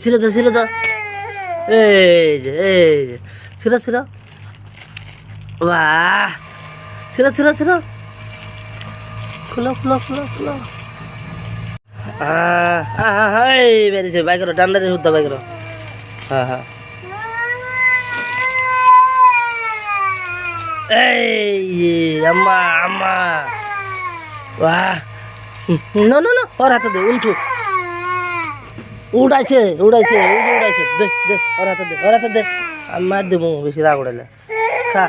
ছিঁড়ে দাও ছিঁড়ে দাও এই যে ছিঁড়ো ছিঁড়ো বাহ ছিঁড়ো ছিঁড়ো ছিঁড়ো খুলো খুলো খুলো খুলো এই বেরিয়েছে বাই করো ডান্ডা দিয়ে হুদ্দা বাই করো হ্যাঁ হ্যাঁ এই আম্মা আম্মা বাহ না না না ওর হাতে দে উল্টু উড়াইছে উড়াইছে উড়াইছে দে দে ওর হাতে দে আমি মার দেবো বেশি রাগ উড়াইলে খা